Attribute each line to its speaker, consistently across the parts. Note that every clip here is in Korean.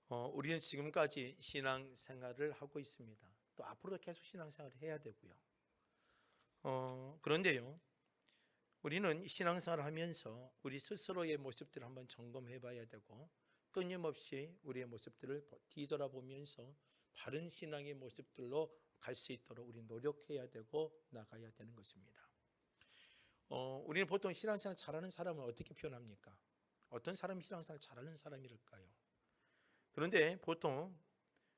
Speaker 1: 우리는 지금까지 신앙생활을 하고 있습니다. 또 앞으로도 계속 신앙생활을 해야 되고요. 그런데요, 우리는 신앙생활을 하면서 우리 스스로의 모습들을 한번 점검해 봐야 되고, 끊임없이 우리의 모습들을 뒤돌아보면서 바른 신앙의 모습들로 갈 수 있도록 우리 노력해야 되고 나가야 되는 것입니다. 우리는 보통 신앙생활 잘하는 사람을 어떻게 표현합니까? 어떤 사람이 신앙생활 잘하는 사람일까요? 그런데 보통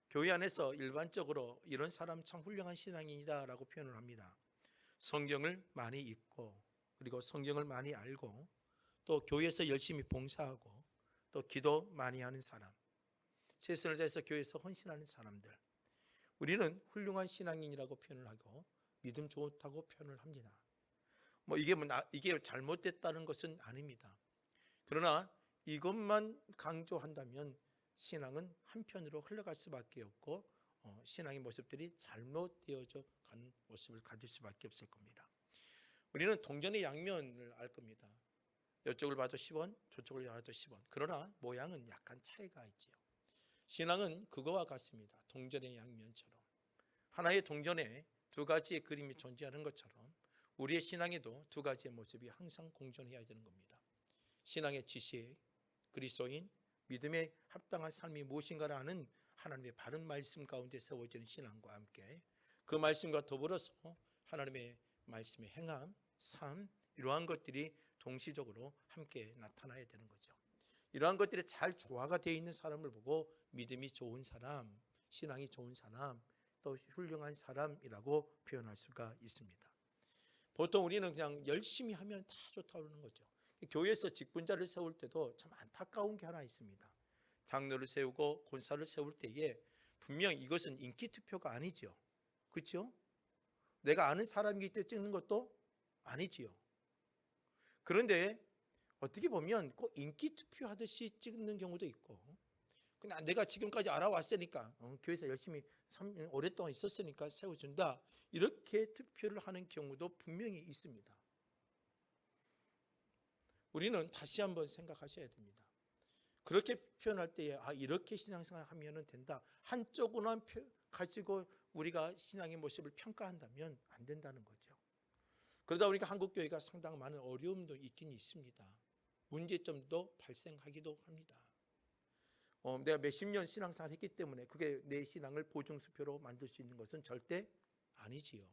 Speaker 1: 교회 안에서 일반적으로 이런 사람 참 훌륭한 신앙인이다 라고 표현을 합니다. 성경을 많이 읽고, 그리고 성경을 많이 알고, 또 교회에서 열심히 봉사하고, 또 기도 많이 하는 사람, 최선을 다해서 교회에서 헌신하는 사람들, 우리는 훌륭한 신앙인이라고 표현을 하고 믿음 좋다고 표현을 합니다. 이게 잘못됐다는 것은 아닙니다. 그러나 이것만 강조한다면 신앙은 한편으로 흘러갈 수밖에 없고, 신앙의 모습들이 잘못되어져 가는 모습을 가질 수밖에 없을 겁니다. 우리는 동전의 양면을 알 겁니다. 이쪽을 봐도 10원, 저쪽을 봐도 10원. 그러나 모양은 약간 차이가 있지요. 신앙은 그거와 같습니다. 동전의 양면처럼 하나의 동전에 두 가지의 그림이 존재하는 것처럼 우리의 신앙에도 두 가지의 모습이 항상 공존해야 되는 겁니다. 신앙의 지식, 그리스도인, 믿음에 합당한 삶이 무엇인가를 아는 하나님의 바른 말씀 가운데 세워지는 신앙과 함께 그 말씀과 더불어서 하나님의 말씀의 행함, 삶, 이러한 것들이 동시적으로 함께 나타나야 되는 거죠. 이러한 것들이 잘 조화가 되어 있는 사람을 보고 믿음이 좋은 사람, 신앙이 좋은 사람, 또 훌륭한 사람이라고 표현할 수가 있습니다. 보통 우리는 그냥 열심히 하면 다 좋다고 그러는 거죠. 교회에서 직분자를 세울 때도 참 안타까운 게 하나 있습니다. 장로를 세우고 권사를 세울 때에 분명 이것은 인기 투표가 아니죠. 그렇죠? 내가 아는 사람이기 때문에 찍는 것도 아니지요. 그런데 어떻게 보면 꼭 인기 투표하듯이 찍는 경우도 있고, 그냥 내가 지금까지 알아왔으니까 교회에서 열심히 오랫동안 있었으니까 세워준다, 이렇게 투표를 하는 경우도 분명히 있습니다. 우리는 다시 한번 생각하셔야 됩니다. 그렇게 표현할 때에 이렇게 신앙생활 하면 된다, 한쪽으로만 가지고 우리가 신앙의 모습을 평가한다면 안 된다는 거죠. 그러다 보니까 한국교회가 상당히 많은 어려움도 있긴 있습니다. 문제점도 발생하기도 합니다. 내가 몇십 년 신앙생활을 했기 때문에 그게 내 신앙을 보증수표로 만들 수 있는 것은 절대 아니지요.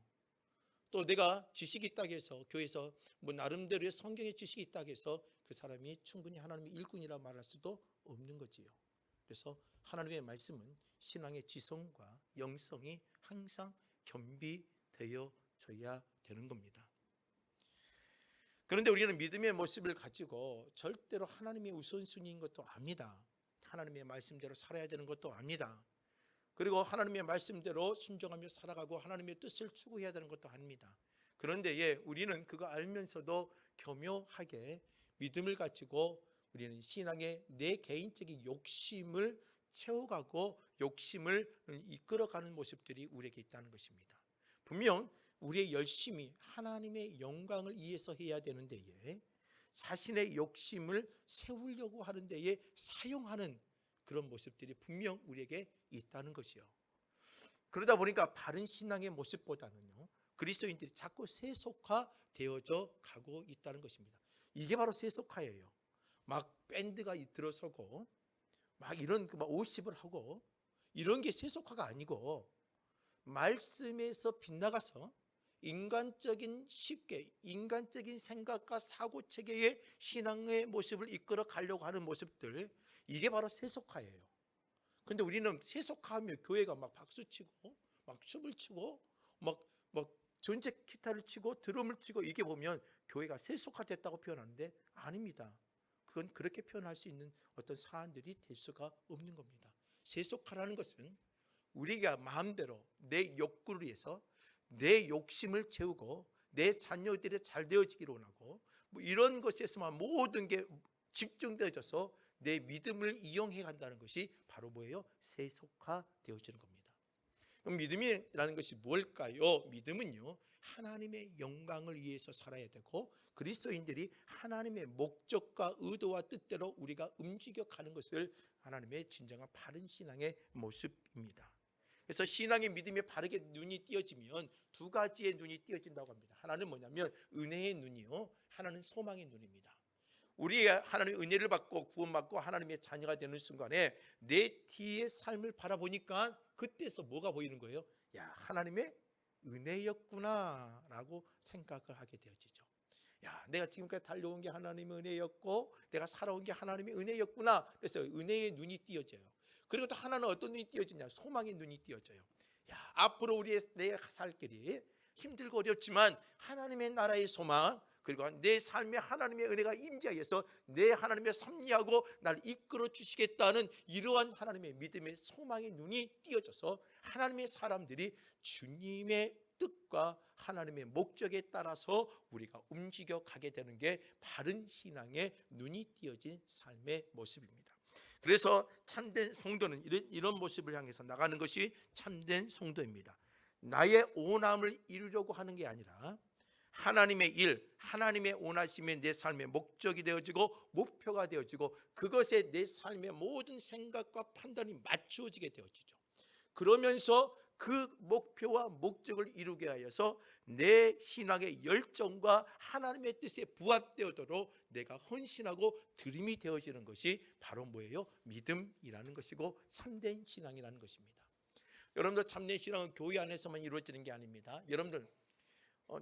Speaker 1: 또 내가 지식이 있다고 해서 교회에서 나름대로의 성경의 지식이 있다고 해서 그 사람이 충분히 하나님의 일꾼이라 말할 수도 없는 거지요. 그래서 하나님의 말씀은 신앙의 지성과 영성이 항상 겸비되어져야 되는 겁니다. 그런데 우리는 믿음의 모습을 가지고 절대로 하나님의 우선순위인 것도 압니다. 하나님의 말씀대로 살아야 되는 것도 압니다. 그리고 하나님의 말씀대로 순종하며 살아가고 하나님의 뜻을 추구해야 되는 것도 압니다. 그런데 우리는 그거 알면서도 교묘하게 믿음을 가지고 우리는 신앙의 내 개인적인 욕심을 채워가고 욕심을 이끌어가는 모습들이 우리에게 있다는 것입니다. 분명 우리의 열심이 하나님의 영광을 위해서 해야 되는 데에 자신의 욕심을 세우려고 하는 데에 사용하는 그런 모습들이 분명 우리에게 있다는 것이요. 그러다 보니까 바른 신앙의 모습보다는요, 그리스도인들이 자꾸 세속화되어져 가고 있다는 것입니다. 이게 바로 세속화예요. 막 밴드가 들어서고 막 이런 50을 하고 이런 게 세속화가 아니고, 말씀에서 빗나가서 인간적인 생각과 사고체계의 신앙의 모습을 이끌어 가려고 하는 모습들, 이게 바로 세속화예요. 근데 우리는 세속화하면 교회가 막 박수치고 막 춤을 추고 막 전체 기타를 치고 드럼을 치고, 이게 보면 교회가 세속화됐다고 표현하는데 아닙니다. 그건 그렇게 표현할 수 있는 어떤 사안들이 될 수가 없는 겁니다. 세속화라는 것은 우리가 마음대로 내 욕구를 위해서 내 욕심을 채우고 내 자녀들이 잘 되어지기를 원하고 이런 것에서만 모든 게 집중되어져서 내 믿음을 이용해 간다는 것이 바로 뭐예요? 세속화되어지는 겁니다. 그럼 믿음이라는 것이 뭘까요? 믿음은요, 하나님의 영광을 위해서 살아야 되고 그리스도인들이 하나님의 목적과 의도와 뜻대로 우리가 움직여가는 것을 하나님의 진정한 바른 신앙의 모습입니다. 그래서 신앙의 믿음에 바르게 눈이 띄어지면 두 가지의 눈이 띄어진다고 합니다. 하나는 뭐냐면 은혜의 눈이요, 하나는 소망의 눈입니다. 우리가 하나님의 은혜를 받고 구원받고 하나님의 자녀가 되는 순간에 내 뒤의 삶을 바라보니까 그때서 뭐가 보이는 거예요? 야, 하나님의 은혜였구나 라고 생각을 하게 되어지죠. 야, 내가 지금까지 달려온 게 하나님의 은혜였고 내가 살아온 게 하나님의 은혜였구나. 그래서 은혜의 눈이 띄어져요. 그리고 또 하나는 어떤 눈이 띄어지냐? 소망의 눈이 띄어져요. 야, 앞으로 우리의 내 살 길이 힘들고 어렵지만 하나님의 나라의 소망, 그리고 내 삶에 하나님의 은혜가 임재하여서 내 하나님의 섭리하고 나를 이끌어 주시겠다는 이러한 하나님의 믿음의 소망의 눈이 띄어져서 하나님의 사람들이 주님의 뜻과 하나님의 목적에 따라서 우리가 움직여 가게 되는 게 바른 신앙의 눈이 띄어진 삶의 모습입니다. 그래서 참된 성도는 이런 모습을 향해서 나가는 것이 참된 성도입니다. 나의 온함을 이루려고 하는 게 아니라 하나님의 일, 하나님의 원하심이 내 삶의 목적이 되어지고 목표가 되어지고 그것에 내 삶의 모든 생각과 판단이 맞추어지게 되어지죠. 그러면서 그 목표와 목적을 이루게 하여서 내 신앙의 열정과 하나님의 뜻에 부합되도록 내가 헌신하고 드림이 되어지는 것이 바로 뭐예요? 믿음이라는 것이고 참된 신앙이라는 것입니다. 여러분들, 참된 신앙은 교회 안에서만 이루어지는 게 아닙니다. 여러분들,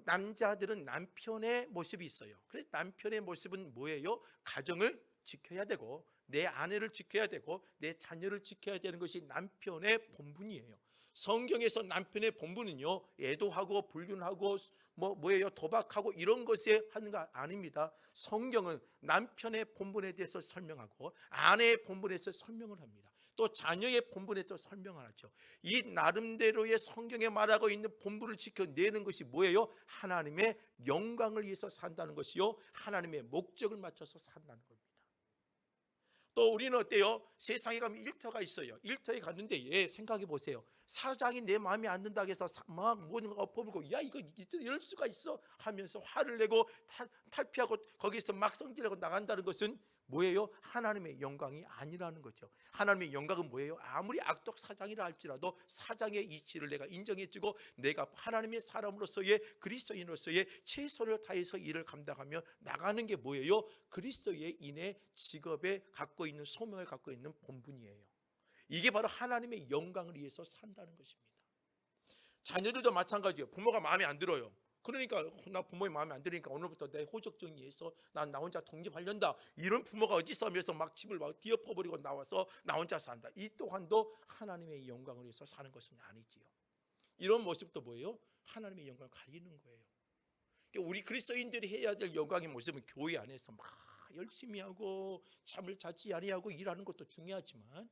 Speaker 1: 남자들은 남편의 모습이 있어요. 그래서 남편의 모습은 뭐예요? 가정을 지켜야 되고 내 아내를 지켜야 되고 내 자녀를 지켜야 되는 것이 남편의 본분이에요. 성경에서 남편의 본분은요, 애도하고 불륜하고 뭐예요? 도박하고 이런 것에 하는 거 아닙니다. 성경은 남편의 본분에 대해서 설명하고 아내의 본분에 대해서 설명을 합니다. 또 자녀의 본분에 대해서 설명을 하죠. 이 나름대로의 성경에 말하고 있는 본분을 지켜내는 것이 뭐예요? 하나님의 영광을 위해서 산다는 것이요, 하나님의 목적을 맞춰서 산다는 겁니다. 또 우리는 어때요? 세상에 가면 일터가 있어요. 일터에 갔는데 생각해 보세요. 사장이 내 마음에 안 든다고 해서 막 모든 거 엎어버리고 야, 이거 이럴 수가 있어 하면서 화를 내고 탈피하고 거기서 막 성질내고 나간다는 것은 뭐예요? 하나님의 영광이 아니라는 거죠. 하나님의 영광은 뭐예요? 아무리 악독 사장이라 할지라도 사장의 이치를 내가 인정해주고 내가 하나님의 사람으로서의 그리스도인으로서의 최선을 다해서 일을 감당하며 나가는 게 뭐예요? 그리스도인의 직업에 갖고 있는 소명을 갖고 있는 본분이에요. 이게 바로 하나님의 영광을 위해서 산다는 것입니다. 자녀들도 마찬가지예요. 부모가 마음에 안 들어요. 그러니까 나 부모의 마음에 안 들으니까 오늘부터 내 호적 정리해서 난 나 혼자 독립하려다. 이런 부모가 어디 있으면서 막 집을 막 뒤엎어버리고 나와서 나 혼자 산다. 이 또한도 하나님의 영광을 위해서 사는 것은 아니지요. 이런 모습도 뭐예요? 하나님의 영광을 가리는 거예요. 우리 그리스도인들이 해야 될 영광의 모습은 교회 안에서 막 열심히 하고 잠을 자지 아니하고 일하는 것도 중요하지만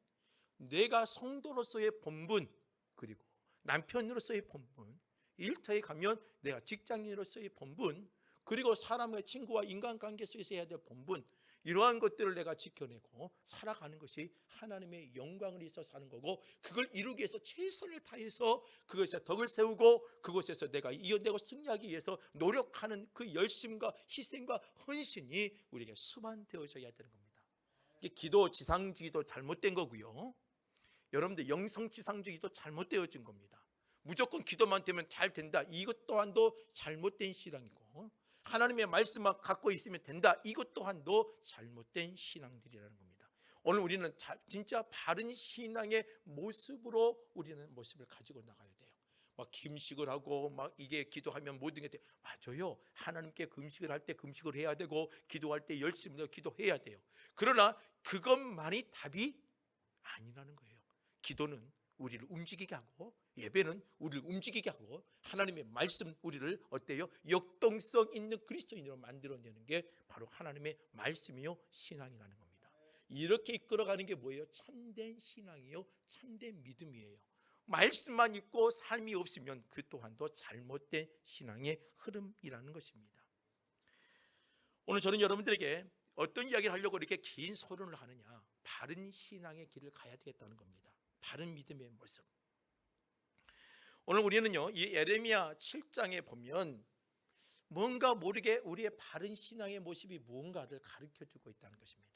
Speaker 1: 내가 성도로서의 본분, 그리고 남편으로서의 본분, 일터에 가면 내가 직장인으로서의 본분, 그리고 사람의 친구와 인간관계 속에서 해야 될 본분, 이러한 것들을 내가 지켜내고 살아가는 것이 하나님의 영광을 위해서 사는 거고, 그걸 이루기 위해서 최선을 다해서 그것에 덕을 세우고 그곳에서 내가 이겨내고 승리하기 위해서 노력하는 그 열심과 희생과 헌신이 우리에게 수반되어져야 되는 겁니다. 이게 기도 지상주의도 잘못된 거고요, 여러분들 영성지상주의도 잘못되어진 겁니다. 무조건 기도만 되면 잘 된다, 이것 또한도 잘못된 신앙이고, 하나님의 말씀만 갖고 있으면 된다, 이것 또한도 잘못된 신앙들이라는 겁니다. 오늘 우리는 진짜 바른 신앙의 모습으로 우리는 모습을 가지고 나가야 돼요. 막 금식을 하고 막 이게 기도하면 모든 게 돼. 맞아요. 하나님께 금식을 할 때 금식을 해야 되고 기도할 때 열심히 기도해야 돼요. 그러나 그것만이 답이 아니라는 거예요. 기도는 우리를 움직이게 하고 예배는 우리를 움직이게 하고 하나님의 말씀 우리를 어때요? 역동성 있는 그리스도인으로 만들어내는 게 바로 하나님의 말씀이요 신앙이라는 겁니다. 이렇게 이끌어가는 게 뭐예요? 참된 신앙이요 참된 믿음이에요. 말씀만 있고 삶이 없으면 그 또한도 잘못된 신앙의 흐름이라는 것입니다. 오늘 저는 여러분들에게 어떤 이야기를 하려고 이렇게 긴 서론을 하느냐, 바른 신앙의 길을 가야 되겠다는 겁니다. 바른 믿음의 모습. 오늘 우리는요, 이 예레미야 7장에 보면 뭔가 모르게 우리의 바른 신앙의 모습이 무언가를 가르쳐주고 있다는 것입니다.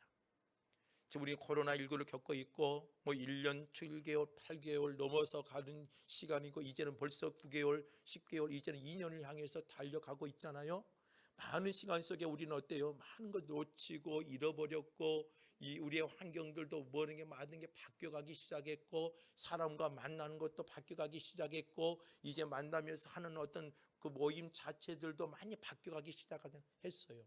Speaker 1: 지금 우리 코로나19를 겪고 있고 1년 7개월 8개월 넘어서 가는 시간이고, 이제는 벌써 9개월 10개월, 이제는 2년을 향해서 달려가고 있잖아요. 많은 시간 속에 우리는 어때요? 많은 거 놓치고 잃어버렸고, 우리의 환경들도 많은 게 바뀌어가기 시작했고, 사람과 만나는 것도 바뀌어가기 시작했고, 이제 만나면서 하는 어떤 그 모임 자체들도 많이 바뀌어가기 시작했어요.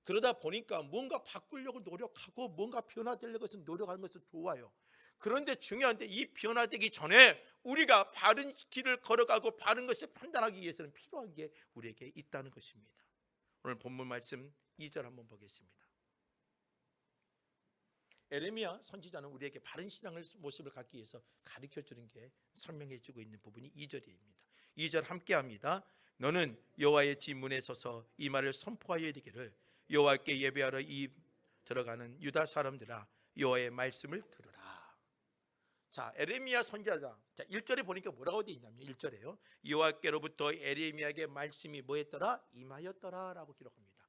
Speaker 1: 그러다 보니까 뭔가 바꾸려고 노력하고 뭔가 변화되려고 해서 노력하는 것은 좋아요. 그런데 중요한데, 이 변화되기 전에 우리가 바른 길을 걸어가고 바른 것을 판단하기 위해서는 필요한 게 우리에게 있다는 것입니다. 오늘 본문 말씀 2절 한번 보겠습니다. 에레미야 선지자는 우리에게 바른 신앙의 모습을 갖기 위해서 가르쳐 주는 게, 설명해 주고 있는 부분이 2절입니다. 2절 함께 합니다. 너는 여호와의 집 문에 서서 이 말을 선포하여 이르기를, 여호와께 예배하러 들어가는 유다 사람들아, 여호와의 말씀을 들으라. 자, 에레미야 선지자, 1절에 보니까 뭐라고 되어 있냐면, 1절에요, 여호와께로부터 에레미야에게 말씀이 뭐했더라? 임하였더라 라고 기록합니다.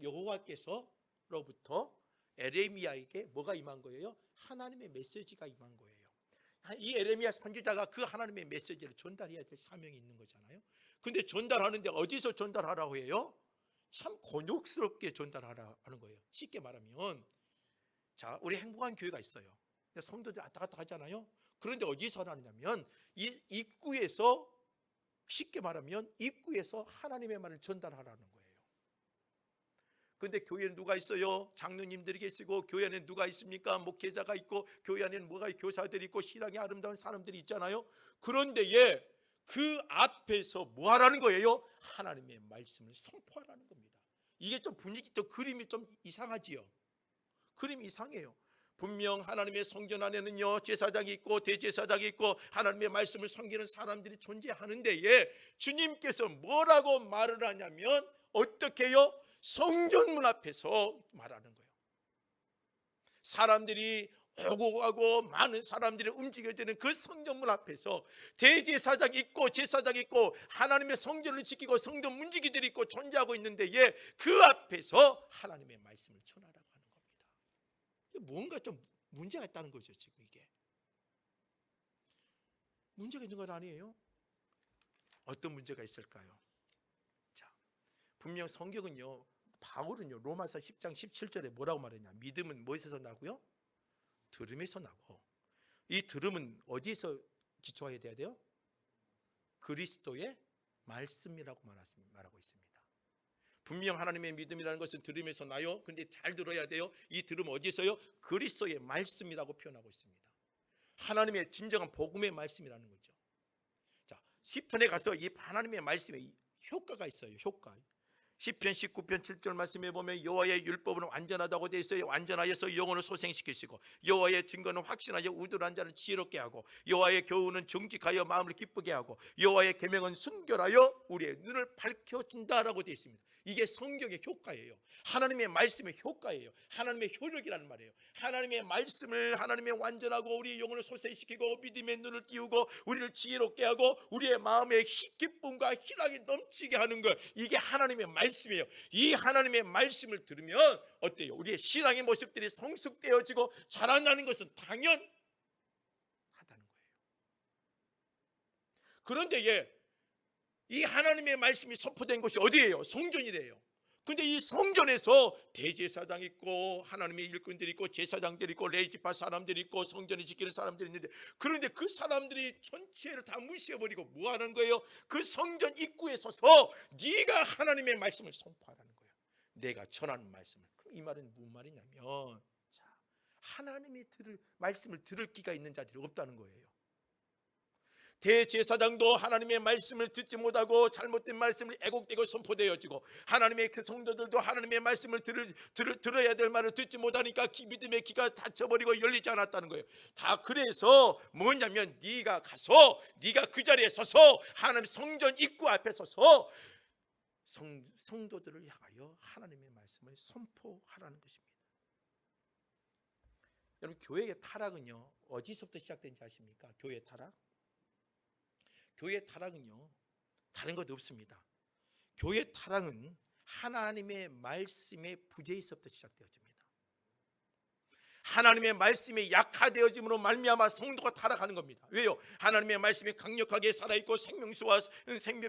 Speaker 1: 여호와께서로부터 에레미야에게 뭐가 임한 거예요? 하나님의 메시지가 임한 거예요. 이 에레미야 선지자가 그 하나님의 메시지를 전달해야 될 사명이 있는 거잖아요. 근데 전달하는데 어디서 전달하라고 해요? 참 곤욕스럽게 전달하라 하는 거예요. 쉽게 말하면, 자, 우리 행복한 교회가 있어요. 성도들이 왔다 갔다 하잖아요. 그런데 어디서 하냐면, 이 입구에서, 쉽게 말하면 입구에서 하나님의 말을 전달하라는 거예요. 근데 교회는 누가 있어요? 장로님들이 계시고, 교회 안에 누가 있습니까? 목회자가 있고, 교회 안에는 교사들이 있고, 신앙이 아름다운 사람들이 있잖아요. 그런데 그 앞에서 뭐 하라는 거예요? 하나님의 말씀을 선포하라는 겁니다. 이게 좀 분위기, 좀 그림이 좀 이상하지요. 그림이 이상해요. 분명 하나님의 성전 안에는요, 제사장이 있고 대제사장이 있고 하나님의 말씀을 섬기는 사람들이 존재하는데, 주님께서 뭐라고 말을 하냐면, 어떻게 해요? 성전문 앞에서 말하는 거예요. 사람들이 오고 가고 많은 사람들이 움직여지는 그 성전문 앞에서 대제사장이 있고 제사장이 있고 하나님의 성전을 지키고 성전 문지기들이 있고 존재하고 있는데, 그 앞에서 하나님의 말씀을 전하라고 하는 겁니다. 뭔가 좀 문제가 있다는 거죠. 지금 이게 문제가 있는 건 아니에요. 어떤 문제가 있을까요? 자, 분명 성경은요, 바울은요, 로마서 10장 17절에 뭐라고 말했냐? 믿음은 무엇에서 나고요? 들음에서 나고, 이 들음은 어디서 기초해야 돼요? 그리스도의 말씀이라고 말하고 있습니다. 분명 하나님의 믿음이라는 것은 들음에서 나요. 근데 잘 들어야 돼요. 이 들음 어디서요? 그리스도의 말씀이라고 표현하고 있습니다. 하나님의 진정한 복음의 말씀이라는 거죠. 자, 시편에 가서 이 하나님의 말씀에 효과가 있어요. 효과. 시편 19편 7절 말씀에 보면, 여호와의 율법은 완전하다고 되어 있어요. 완전하여서 영혼을 소생시키시고, 여호와의 증거는 확신하여 우둔한 자를 지혜롭게 하고, 여호와의 교훈은 정직하여 마음을 기쁘게 하고, 여호와의 계명은 순결하여 우리의 눈을 밝혀준다라고 되어 있습니다. 이게 성경의 효과예요. 하나님의 말씀의 효과예요. 하나님의 효력이라는 말이에요. 하나님의 말씀을, 하나님의 완전하고 우리의 영혼을 소생시키고 믿음의 눈을 띄우고 우리를 지혜롭게 하고 우리의 마음에 기쁨과 희락이 넘치게 하는 것, 이게 하나님의 말씀이에요. 이 하나님의 말씀을 들으면 어때요? 우리의 신앙의 모습들이 성숙되어지고 자라나는 것은 당연하다는 거예요. 그런데 이 하나님의 말씀이 선포된 곳이 어디예요? 성전이래요. 근데 이 성전에서 대제사장 있고 하나님의 일꾼들이 있고 제사장들이 있고 레위지파 사람들이 있고 성전을 지키는 사람들이 있는데, 그런데 그 사람들이 전체를 다 무시해버리고 뭐 하는 거예요? 그 성전 입구에 서서 네가 하나님의 말씀을 선포하라는 거예요. 내가 전하는 말씀을. 그럼 이 말은 무슨 말이냐면, 자, 하나님의 말씀을 들을 기가 있는 자들이 없다는 거예요. 대제사장도 하나님의 말씀을 듣지 못하고 잘못된 말씀을 애곡되고 선포되어지고, 하나님의 그 성도들도 하나님의 말씀을 들어야 될 말을 듣지 못하니까 믿음의 귀가 닫혀버리고 열리지 않았다는 거예요. 다 그래서 뭐냐면, 네가 가서 네가 그 자리에 서서 하나님 성전 입구 앞에 서서 성도들을 향하여 하나님의 말씀을 선포하라는 것입니다. 여러분, 교회의 타락은요, 어디서부터 시작된지 아십니까? 교회의 타락, 교회 타락은요, 다른 것 없습니다. 교회 타락은 하나님의 말씀의 부재에서부터 시작되어집니다. 하나님의 말씀이 약화되어짐으로 말미암아 성도가 타락하는 겁니다. 왜요? 하나님의 말씀이 강력하게 살아있고 생명수와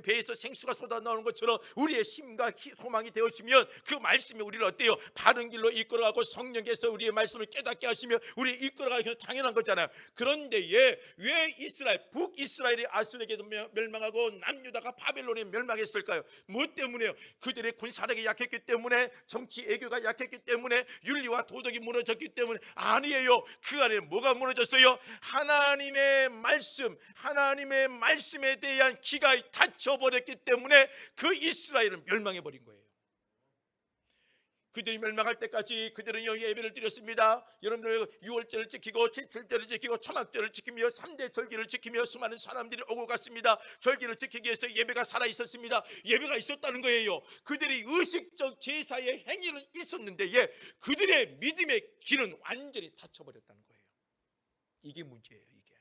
Speaker 1: 배에서 생수가 쏟아나오는 것처럼 우리의 심과 소망이 되어지면 그 말씀이 우리를 어때요? 바른 길로 이끌어가고 성령께서 우리의 말씀을 깨닫게 하시며 우리를 이끌어가기 당연한 거잖아요. 그런데 왜 북이스라엘이 아수르에게 멸망하고 남유다가 바벨론에 멸망했을까요? 무엇 때문에요? 그들의 군사력이 약했기 때문에, 정치 애교가 약했기 때문에, 윤리와 도덕이 무너졌기 때문에? 아니에요. 그 안에 뭐가 무너졌어요? 하나님의 말씀에 대한 기가 닫혀버렸기 때문에 그 이스라엘은 멸망해버린 거예요. 그들이 멸망할 때까지 그들은 예배를 드렸습니다. 여러분들 6월절을 지키고 7절을 지키고 초막절을 지키며 3대 절기를 지키며 수많은 사람들이 오고 갔습니다. 절기를 지키기 위해서 예배가 살아있었습니다. 예배가 있었다는 거예요. 그들이 의식적 제사의 행위는 있었는데 그들의 믿음의 길은 완전히 닫혀버렸다는 거예요. 이게 문제예요. 이게.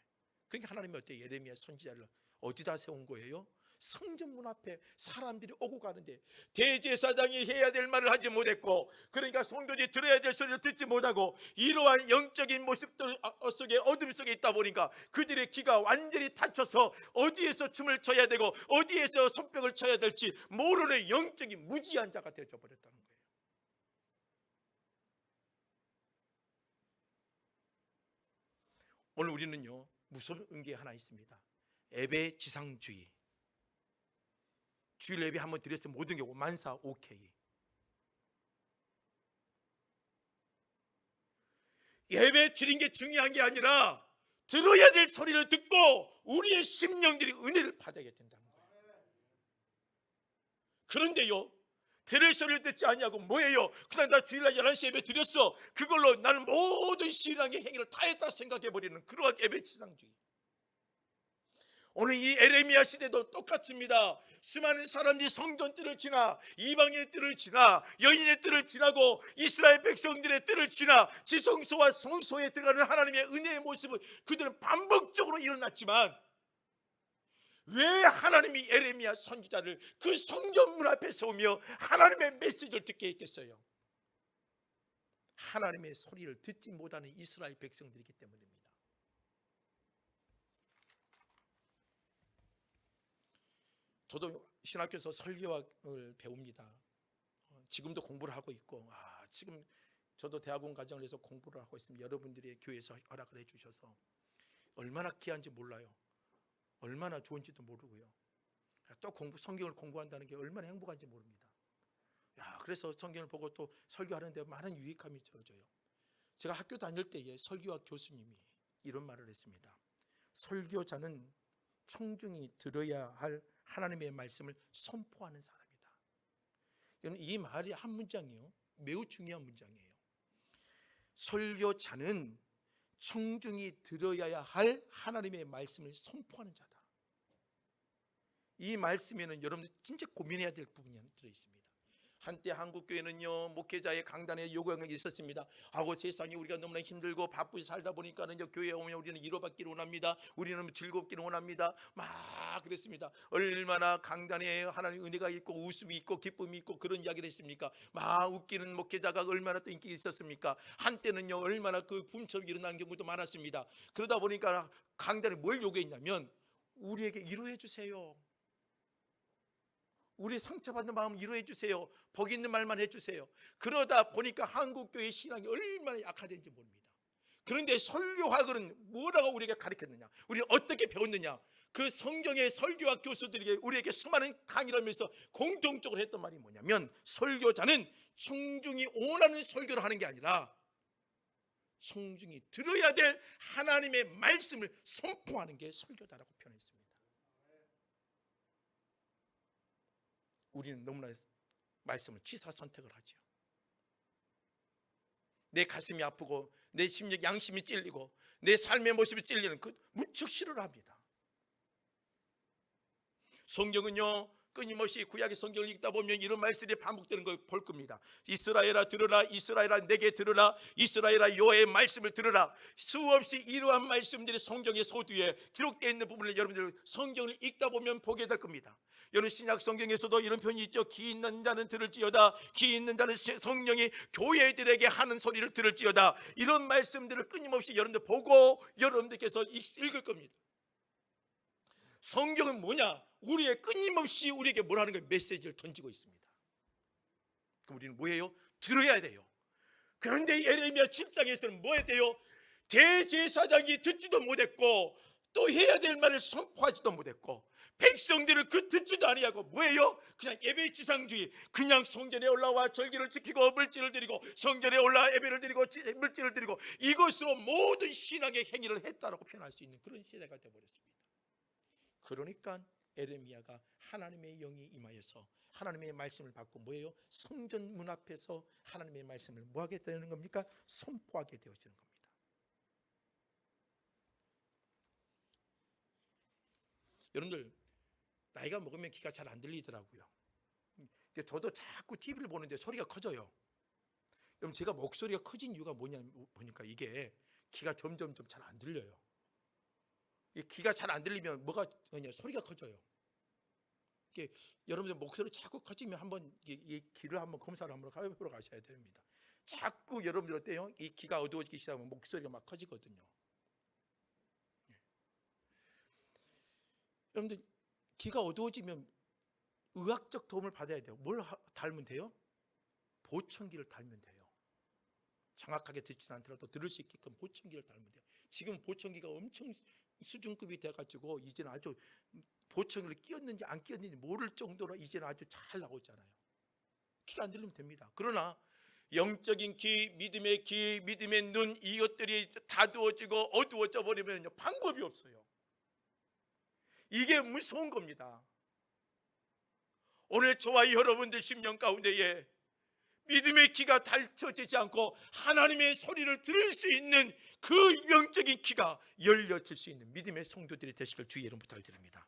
Speaker 1: 그러니까 하나님이 어때요? 예레미야 선지자를 어디다 세운 거예요? 성전 문 앞에 사람들이 오고 가는데 대제사장이 해야 될 말을 하지 못했고, 그러니까 성도들이 들어야 될 소리를 듣지 못하고 이러한 영적인 모습들 속에 어둠 속에 있다 보니까 그들의 귀가 완전히 닫혀서 어디에서 춤을 춰야 되고 어디에서 손뼉을 쳐야 될지 모르는 영적인 무지한 자가 되어져 버렸다는 거예요. 오늘 우리는요, 무서운 게 하나 있습니다. 예배 지상주의. 주일 예배 한번 드렸으면 모든 게 만사 오케이. 예배 드린 게 중요한 게 아니라 들어야 될 소리를 듣고 우리의 심령들이 은혜를 받아야 된다는 거예요. 그런데요, 들을 소리를 듣지 않냐고 뭐예요? 그냥 나 주일날 11시 예배 드렸어, 그걸로 나는 모든 신앙의 행위를 다 했다 생각해버리는 그러한 예배 지상주의. 오늘 이 에레미야 시대도 똑같습니다. 수많은 사람들이 성전 뜰을 지나 이방의 뜰을 지나 여인의 뜰을 지나고 이스라엘 백성들의 뜰을 지나 지성소와 성소에 들어가는 하나님의 은혜의 모습을 그들은 반복적으로 일어났지만, 왜 하나님이 에레미야 선지자를 그 성전 문 앞에 세우며 하나님의 메시지를 듣게 했겠어요? 하나님의 소리를 듣지 못하는 이스라엘 백성들이기 때문입니다. 저도 신학교에서 설교학을 배웁니다. 지금도 공부를 하고 있고, 지금 저도 대학원 과정을 해서 공부를 하고 있습니다. 여러분들이 교회에서 허락을 해주셔서 얼마나 귀한지 몰라요. 얼마나 좋은지도 모르고요. 또 성경을 공부한다는 게 얼마나 행복한지 모릅니다. 그래서 성경을 보고 또 설교하는데 많은 유익함이 저어져요. 제가 학교 다닐 때에 설교학 교수님이 이런 말을 했습니다. 설교자는 청중이 들어야 할 하나님의 말씀을 선포하는 사람이다. 이 말이 한 문장이요, 매우 중요한 문장이에요. 설교자는 청중이 들어야 할 하나님의 말씀을 선포하는 자다. 이 말씀에는 여러분들 진짜 고민해야 될 부분이 들어있습니다. 한때 한국교회는요, 목회자의 강단에 요구가 있었습니다. 세상에 우리가 너무나 힘들고 바쁘게 살다 보니까는 교회에 오면 우리는 위로받기를 원합니다. 우리는 즐겁기를 원합니다. 막 그랬습니다. 얼마나 강단에 하나님의 은혜가 있고 웃음이 있고 기쁨이 있고 그런 이야기를 했습니까? 막 웃기는 목회자가 얼마나 또 인기가 있었습니까? 한때는요, 얼마나 그 붐처럼 일어난 경우도 많았습니다. 그러다 보니까 강단에 뭘 요구했냐면, 우리에게 위로해 주세요. 우리 상처받는 마음을 위로해 주세요. 복 있는 말만 해주세요. 그러다 보니까 한국교회 신앙이 얼마나 약화된지 모릅니다. 그런데 설교학은 뭐라고 우리에게 가르쳤느냐? 우리는 어떻게 배웠느냐? 그 성경의 설교학 교수들에게 우리에게 수많은 강의를 하면서 공통적으로 했던 말이 뭐냐면, 설교자는 청중이 원하는 설교를 하는 게 아니라 청중이 들어야 될 하나님의 말씀을 선포하는 게 설교자라고 표현했습니다. 우리는 너무나 말씀을 취사 선택을 하죠. 내 가슴이 아프고 내 심령 양심이 찔리고 내 삶의 모습이 찔리는 그 무척 싫어합니다. 성경은요, 끊임없이 구약의 성경을 읽다 보면 이런 말씀이 반복되는 걸 볼 겁니다. 이스라엘아 들으라, 이스라엘아 내게 들으라, 이스라엘아 여호와의 말씀을 들으라. 수없이 이러한 말씀들이 성경의 소두에 기록되어 있는 부분을 여러분들 성경을 읽다 보면 보게 될 겁니다. 여러분 신약 성경에서도 이런 표현이 있죠. 귀 있는 자는 들을지어다, 귀 있는 자는 성령이 교회들에게 하는 소리를 들을지어다. 이런 말씀들을 끊임없이 여러분들 보고 여러분들께서 읽을 겁니다. 성경은 뭐냐? 우리의 끊임없이 우리에게 뭐라는 거예요? 메시지를 던지고 있습니다. 그럼 우리는 뭐예요? 들어야 돼요. 그런데 예레미야 7장에서는 뭐 해야 돼요? 대제사장이 듣지도 못했고 또 해야 될 말을 선포하지도 못했고 백성들은 그 듣지도 아니하고 뭐예요? 그냥 예배 지상주의, 그냥 성전에 올라와 절기를 지키고 물질을 드리고 성전에 올라와 예배를 드리고 물질을 드리고 이것으로 모든 신앙의 행위를 했다라고 표현할 수 있는 그런 시대가 되어버렸습니다. 그러니까 에레미야가 하나님의 영이 임하여서 하나님의 말씀을 받고 뭐예요? 성전 문 앞에서 하나님의 말씀을 뭐하게 되는 겁니까? 선포하게 되어지는 겁니다. 여러분들 나이가 먹으면 귀가 잘 안 들리더라고요. 저도 자꾸 TV를 보는데 소리가 커져요. 여러분 제가 목소리가 커진 이유가 뭐냐 보니까 이게 귀가 점점 잘 안 들려요. 귀가 잘 안 들리면 뭐가 되냐? 소리가 커져요. 이게 여러분들 목소리 자꾸 커지면 한번 이 귀를 한번 검사를 한번 해보러 가셔야 됩니다. 자꾸 여러분들 어때요? 이 귀가 어두워지기 시작하면 목소리가 막 커지거든요. 여러분들 귀가 어두워지면 의학적 도움을 받아야 돼요. 뭘 달면 돼요? 보청기를 달면 돼요. 정확하게 듣지는 않더라도 들을 수 있게끔 보청기를 달면 돼요. 지금 보청기가 엄청 수준급이 돼가지고 이제는 아주 보청기를 끼웠는지 안 끼웠는지 모를 정도로 이제는 아주 잘 나오잖아요. 귀가 안 들리면 됩니다. 그러나 영적인 귀, 믿음의 귀, 믿음의 눈 이것들이 다두어지고 어두워져 버리면 방법이 없어요. 이게 무서운 겁니다. 오늘 저와 여러분들 심령 가운데에 믿음의 귀가 닫혀지지 않고 하나님의 소리를 들을 수 있는 그 영적인 귀가 열려질 수 있는 믿음의 성도들이 되시길 주의 이름 부탁드립니다.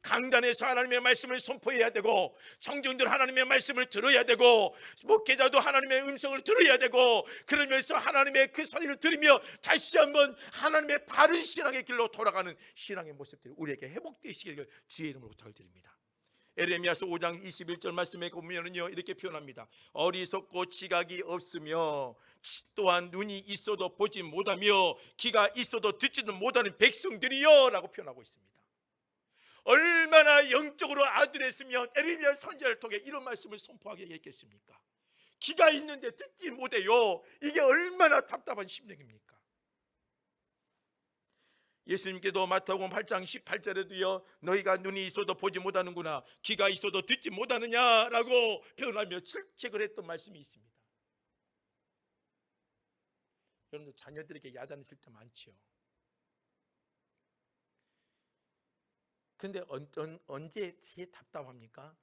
Speaker 1: 강단에서 하나님의 말씀을 선포해야 되고 청중들 하나님의 말씀을 들어야 되고 목회자도 하나님의 음성을 들어야 되고 그러면서 하나님의 그 소리를 들으며 다시 한번 하나님의 바른 신앙의 길로 돌아가는 신앙의 모습들이 우리에게 회복되시기를 주의 이름으로 부탁드립니다. 에레미야서 5장 21절 말씀에 보면은요 이렇게 표현합니다. 어리석고 지각이 없으며 또한 눈이 있어도 보지 못하며 귀가 있어도 듣지도 못하는 백성들이요 라고 표현하고 있습니다. 얼마나 영적으로 아둔했으면 에레미야 선지자를 통해 이런 말씀을 선포하게 했겠습니까? 귀가 있는데 듣지 못해요. 이게 얼마나 답답한 심령입니까? 예수님께도 마태복음 8장 18절에도요 너희가 눈이 있어도 보지 못하는구나 귀가 있어도 듣지 못하느냐라고 표현하며 질책을 했던 말씀이 있습니다. 여러분들 자녀들에게 야단을 칠 때 많지요. 근데 언제 제일 답답합니까?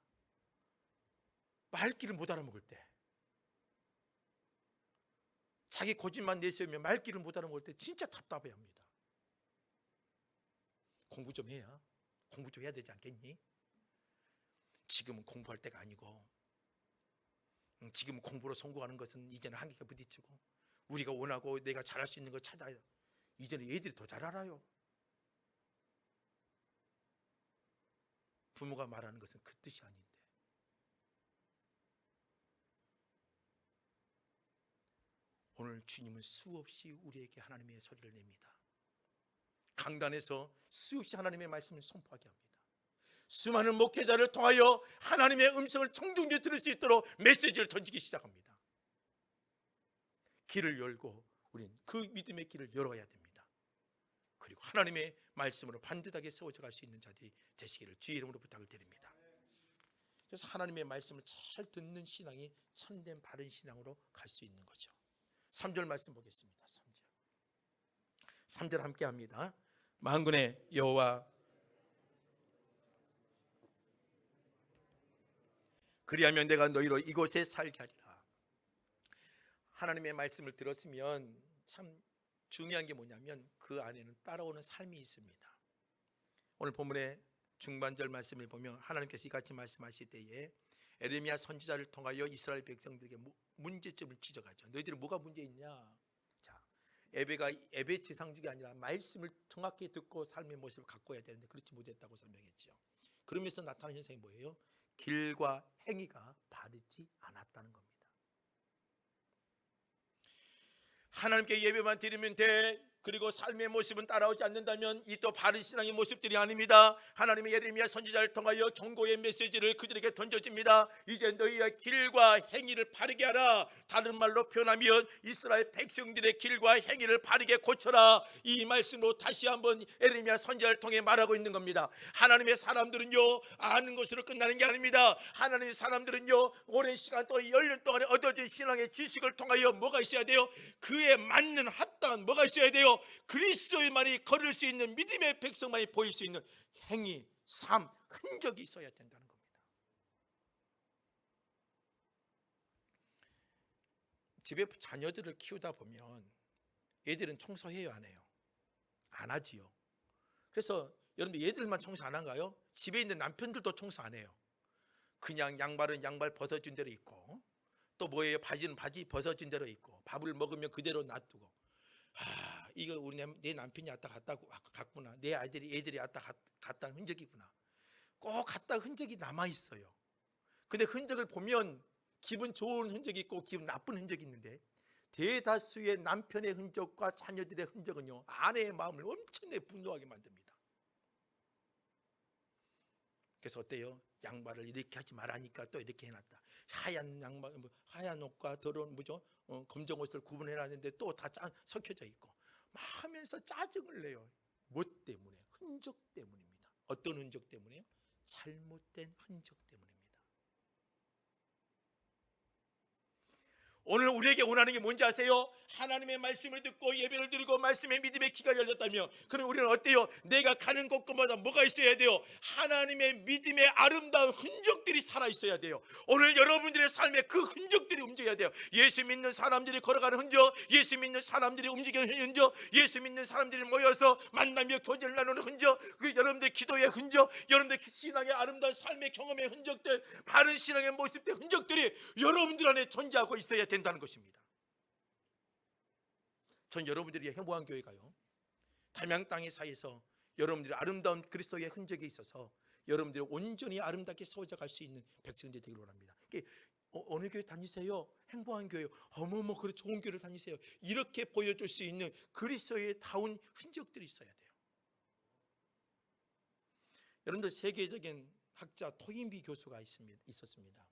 Speaker 1: 말귀를 못 알아먹을 때, 자기 고집만 내세우며 말귀를 못 알아먹을 때 진짜 답답해합니다. 공부 좀 해야 되지 않겠니? 지금은 공부할 때가 아니고 지금 공부로 성공하는 것은 이제는 한계가 부딪히고 우리가 원하고 내가 잘할 수 있는 거 찾아야 이제는 애들이 더 잘 알아요. 부모가 말하는 것은 그 뜻이 아닌데 오늘 주님은 수없이 우리에게 하나님의 소리를 냅니다. 강단에서 수없이 하나님의 말씀을 선포하게 합니다. 수많은 목회자를 통하여 하나님의 음성을 청중들이 들을 수 있도록 메시지를 던지기 시작합니다. 길을 열고 우리는 그 믿음의 길을 열어야 됩니다. 그리고 하나님의 말씀으로 반듯하게 세워져 갈 수 있는 자들이 되시기를 주의 이름으로 부탁을 드립니다. 그래서 하나님의 말씀을 잘 듣는 신앙이 참된 바른 신앙으로 갈 수 있는 거죠. 3절 말씀 보겠습니다. 3절 함께 합니다. 만군의 여호와 그리하면 내가 너희로 이곳에 살게 하리라. 하나님의 말씀을 들었으면 참 중요한 게 뭐냐면 그 안에는 따라오는 삶이 있습니다. 오늘 본문에 중반절 말씀을 보면 하나님께서 이같이 말씀하실 때에 에레미야 선지자를 통하여 이스라엘 백성들에게 문제점을 지적하죠. 너희들이 뭐가 문제 있냐? 자, 예배가 예배 지상주가 아니라 말씀을 정확히 듣고 삶의 모습을 가꿔야 되는데 그렇지 못했다고 설명했죠. 그러면서 나타나는 현상이 뭐예요? 길과 행위가 바르지 않았다는 겁니다. 하나님께 예배만 드리면 돼. 그리고 삶의 모습은 따라오지 않는다면 이 또 바른 신앙의 모습들이 아닙니다. 하나님의 예레미야 선지자를 통하여 경고의 메시지를 그들에게 던져집니다. 이제 너희의 길과 행위를 바르게 하라. 다른 말로 표현하면 이스라엘 백성들의 길과 행위를 바르게 고쳐라. 이 말씀으로 다시 한번 예레미야 선지자를 통해 말하고 있는 겁니다. 하나님의 사람들은요, 아는 것으로 끝나는 게 아닙니다. 하나님의 사람들은요, 오랜 시간 또 열년 동안에 얻어진 신앙의 지식을 통하여 뭐가 있어야 돼요? 그에 맞는 합당한 뭐가 있어야 돼요? 그리스도의만이 걸을 수 있는 믿음의 백성만이 보일 수 있는 행위, 삶, 흔적이 있어야 된다는 겁니다. 집에 자녀들을 키우다 보면 얘들은 청소해요, 안 해요? 안 하지요. 그래서 여러분들 얘들만 청소 안 한가요? 집에 있는 남편들도 청소 안 해요. 그냥 양말은 양말 벗어진 대로 입고, 또 뭐예요? 바지는 바지 벗어진 대로 입고, 밥을 먹으면 그대로 놔두고, 이거 우리 내 남편이 왔다 갔구나. 내 애들이 왔다 갔다는 흔적이구나. 꼭 갔다 흔적이 남아 있어요. 근데 흔적을 보면 기분 좋은 흔적이 있고 기분 나쁜 흔적이 있는데, 대다수의 남편의 흔적과 자녀들의 흔적은요, 아내의 마음을 엄청나게 분노하게 만듭니다. 그래서 어때요? 양말을 이렇게 하지 말라니까 또 이렇게 해놨다. 하얀 양말, 하얀 옷과 더러운 검정 옷을 구분해놨는데 또 다 섞여져 있고 막 하면서 짜증을 내요. 뭐 때문에? 흔적 때문입니다. 어떤 흔적 때문에요? 잘못된 흔적 때문입니다. 오늘 우리에게 원하는 게 뭔지 아세요? 하나님의 말씀을 듣고 예배를 드리고 말씀의 믿음의 귀가 열렸다며, 그럼 우리는 어때요? 내가 가는 곳곳마다 뭐가 있어야 돼요? 하나님의 믿음의 아름다운 흔적들이 살아있어야 돼요. 오늘 여러분들의 삶에 그 흔적들이 움직여야 돼요. 예수 믿는 사람들이 걸어가는 흔적, 예수 믿는 사람들이 움직이는 흔적, 예수 믿는 사람들이 모여서 만나며 교제를 나누는 흔적, 그 여러분들 기도의 흔적, 여러분들 신앙의 아름다운 삶의 경험의 흔적들, 바른 신앙의 모습들 흔적들이 여러분들 안에 존재하고 있어야 된다는 것입니다. 전 여러분들이 행복한 교회가요, 담양 땅의 사이에서 여러분들이 아름다운 그리스도의 흔적이 있어서 여러분들이 온전히 아름답게 세워져 갈 수 있는 백성들이 되기를 원합니다. 어느 교회 다니세요? 행복한 교회. 어머머, 그래 좋은 교회를 다니세요. 이렇게 보여줄 수 있는 그리스도의 다운 흔적들이 있어야 돼요. 여러분들 세계적인 학자 토인비 교수가 있었습니다.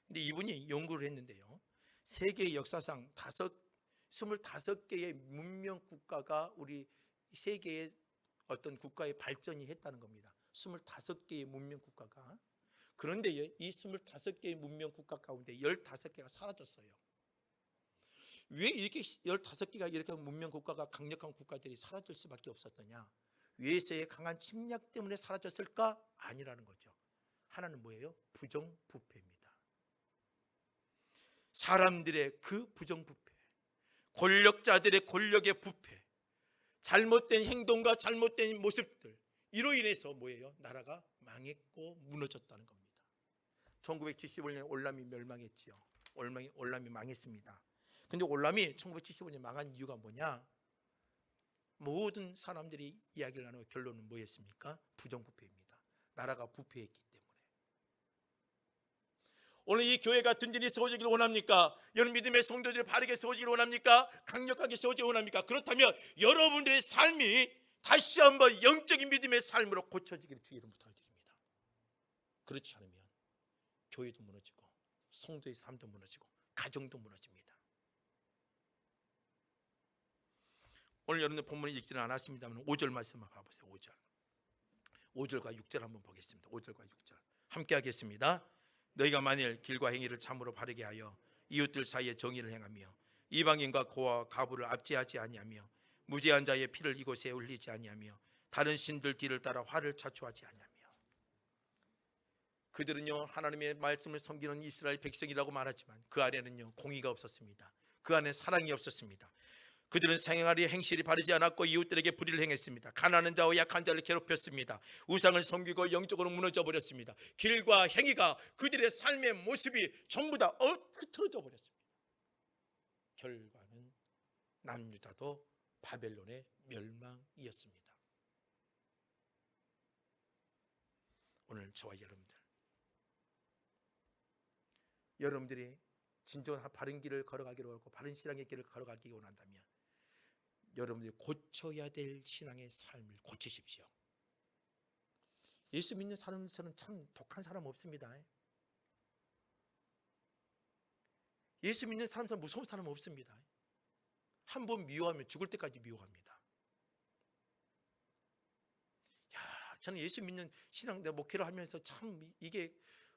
Speaker 1: 근데 이분이 연구를 했는데요, 세계 역사상 25개의 문명 국가가 우리 세계의 어떤 국가의 발전이 했다는 겁니다. 25개의 문명 국가가. 그런데 이 25개의 문명 국가 가운데 15개가 사라졌어요. 왜 이렇게 15개가 이렇게 문명 국가가, 강력한 국가들이 사라질 수밖에 없었더냐? 외세의 강한 침략 때문에 사라졌을까? 아니라는 거죠. 하나는 뭐예요? 부정부패입니다. 사람들의 그 부정부패, 권력자들의 권력의 부패, 잘못된 행동과 잘못된 모습들, 이로 인해서 뭐예요? 나라가 망했고 무너졌다는 겁니다. 1975년에 올람이 멸망했지요. 올람이 망했습니다. 근데 올람이 1975년에 망한 이유가 뭐냐? 모든 사람들이 이야기를 나누고 결론은 뭐였습니까? 부정부패입니다. 나라가 부패했기 때문에. 오늘 이 교회가 든든히 세워지기를 원합니까? 여러분 믿음의 성도들이 바르게 세워지기를 원합니까? 강력하게 세워지기를 원합니까? 그렇다면 여러분들의 삶이 다시 한번 영적인 믿음의 삶으로 고쳐지기를 주의 이름으로 부탁드립니다. 그렇지 않으면 교회도 무너지고 성도의 삶도 무너지고 가정도 무너집니다. 오늘 여러분들 본문을 읽지는 않았습니다만 5절 말씀 한번 봐보세요. 5절과 6절 한번 보겠습니다. 5절과 6절 함께 하겠습니다. 너희가 만일 길과 행위를 참으로 바르게 하여 이웃들 사이에 정의를 행하며 이방인과 고아와 가부를 압제하지 아니하며 무죄한 자의 피를 이곳에 흘리지 아니하며 다른 신들 뒤를 따라 화를 자초하지 아니하며. 그들은요, 하나님의 말씀을 섬기는 이스라엘 백성이라고 말하지만 그 안에는요, 공의가 없었습니다. 그 안에 사랑이 없었습니다. 그들은 생활이 행실이 바르지 않았고 이웃들에게 불의를 행했습니다. 가난한 자와 약한 자를 괴롭혔습니다. 우상을 섬기고 영적으로 무너져 버렸습니다. 길과 행위가 그들의 삶의 모습이 전부 다 흐트러져 버렸습니다. 결과는 남유다도 바벨론의 멸망이었습니다. 오늘 저와 여러분들이 진정한 바른 길을 걸어가기로 하고 바른 신앙의 길을 걸어가기 원한다면 여러분들이 고쳐야 될 신앙의 삶을 고치십시오. 예수 믿는 사람들처럼 참 독한 사람 없습니다. 예수 믿는 사람처럼 무서운 사람 없습니다. 한 번 미워하면 죽을 때까지 미워합니다. 저는 예수 믿는 신앙 목회를 하면서 참 이게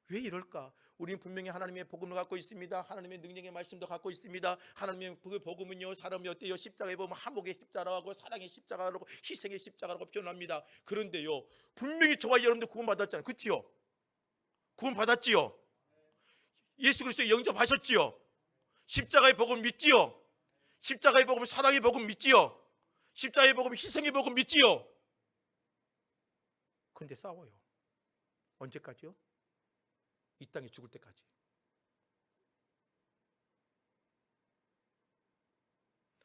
Speaker 1: 왜 이럴까? 우리는 분명히 하나님의 복음을 갖고 있습니다. 하나님의 능력의 말씀도 갖고 있습니다. 하나님의 그 복음은요, 사람이 어때요? 십자가에 보면 한복의 십자가라고, 사랑의 십자가라고, 희생의 십자가라고 표현합니다. 그런데요, 분명히 저와 여러분들 구원 받았잖아요. 그렇지요? 구원 받았지요? 예수 그리스도 영접하셨지요? 십자가의 복음 믿지요? 십자가의 복음, 사랑의 복음 믿지요? 십자가의 복음, 희생의 복음 믿지요? 그런데 싸워요. 언제까지요? 이 땅에 죽을 때까지.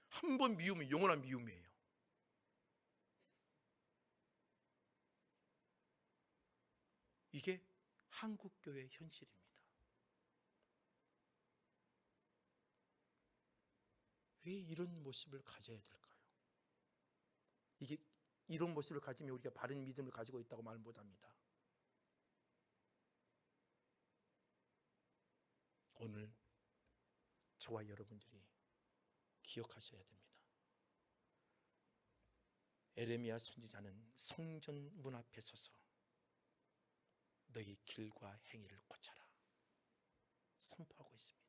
Speaker 1: 한 번 미우면 영원한 미움이에요. 이게 한국교회의 현실입니다. 왜 이런 모습을 가져야 될까요? 이게 이런 모습을 가지면 우리가 바른 믿음을 가지고 있다고 말 못합니다. 오늘 저와 여러분들이 기억하셔야 됩니다. 에레미야 선지자는 성전 문 앞에 서서 너희 길과 행위를 고쳐라 선포하고 있습니다.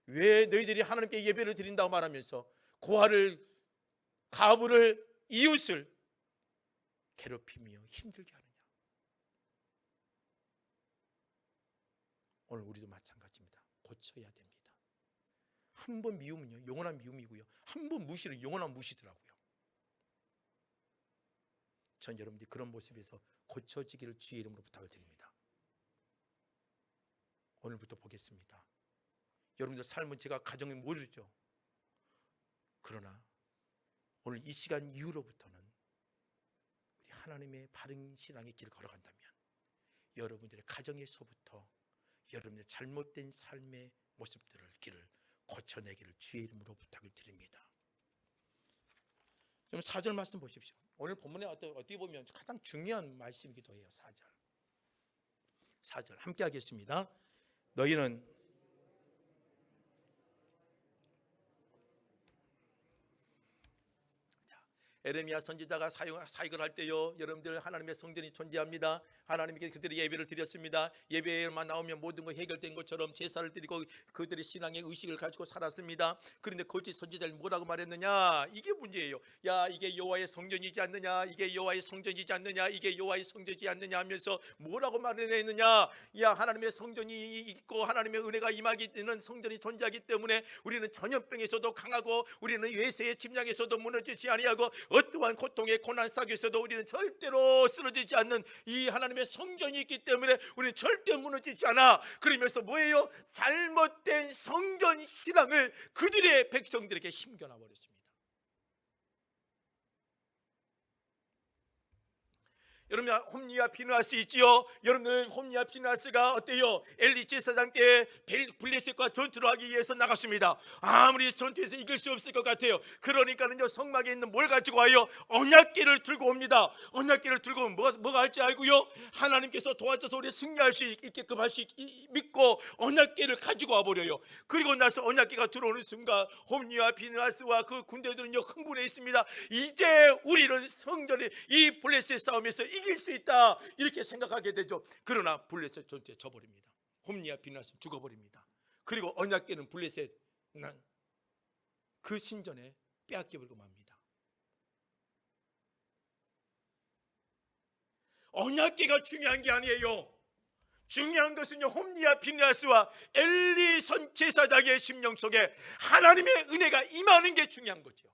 Speaker 1: 왜 너희들이 하나님께 예배를 드린다고 말하면서 고아를, 가부를, 이웃을 괴롭히며 힘들게 하느냐? 오늘 우리도 마찬가지입니다. 고쳐야 됩니다. 한 번 미우면요 영원한 미움이고요, 한 번 무시는 영원한 무시더라고요. 전 여러분들이 그런 모습에서 고쳐지기를 주의 이름으로 부탁을 드립니다. 오늘부터 보겠습니다. 여러분들 삶은 제가 가정에 모르죠. 그러나 오늘 이 시간 이후로부터는 우리 하나님의 바른 신앙의 길을 걸어간다면 여러분들의 가정에서부터 여러분의 잘못된 삶의 모습들을 길을 고쳐내기를 주의 이름으로 부탁을 드립니다. 그럼 4절 말씀 보십시오. 오늘 본문에 어떻게 보면 가장 중요한 말씀이기도 해요. 4절 함께 하겠습니다. 너희는 에레미야 선지자가 사역을 할 때요, 여러분들 하나님의 성전이 존재합니다. 하나님께 그들이 예배를 드렸습니다. 예배만 나오면 모든 거 해결된 것처럼 제사를 드리고 그들이 신앙의 의식을 가지고 살았습니다. 그런데 거짓 선지자를 뭐라고 말했느냐? 이게 문제예요. 야, 이게 여호와의 성전이지 않느냐? 이게 여호와의 성전이지 않느냐? 이게 여호와의 성전이지 않느냐 하면서 뭐라고 말했느냐? 야, 하나님의 성전이 있고 하나님의 은혜가 임하기 있는 성전이 존재하기 때문에 우리는 전염병에서도 강하고 우리는 외세의 침략에서도 무너지지 아니하고 어떠한 고통의 고난 속에서도 우리는 절대로 쓰러지지 않는 이 하나님의 성전이 있기 때문에 우리는 절대 무너지지 않아. 그러면서 뭐예요? 잘못된 성전 신앙을 그들의 백성들에게 심겨놔 버렸습니다. 여러분, 홈리와 비느하스 있지요? 여러분들 홈리와 비느하스가 어때요? 엘리 제사장께 블레셋과 전투를 하기 위해서 나갔습니다. 아무리 전투에서 이길 수 없을 것 같아요. 그러니까는요, 성막에 있는 뭘 가지고 와요? 언약궤를 들고 옵니다. 언약궤를 들고 오면 뭐가 할지 알고요, 하나님께서 도와줘서 우리 승리할 수 있게끔 할 수 믿고 언약궤를 가지고 와버려요. 그리고 나서 언약궤가 들어오는 순간 홈리와 비느하스와 그 군대들은요 흥분해 있습니다. 이제 우리는 성전에 이 블레셋 싸움에서 이길 수 있다, 이렇게 생각하게 되죠. 그러나 블레셋 전투에 져버립니다. 홈리와 비느하스 죽어버립니다. 그리고 언약궤는 블레셋 그 신전에 빼앗겨버리고 맙니다. 언약궤가 중요한 게 아니에요. 중요한 것은요, 홈리와 비느하스와 엘리 선제사장의 심령 속에 하나님의 은혜가 임하는 게 중요한 거죠.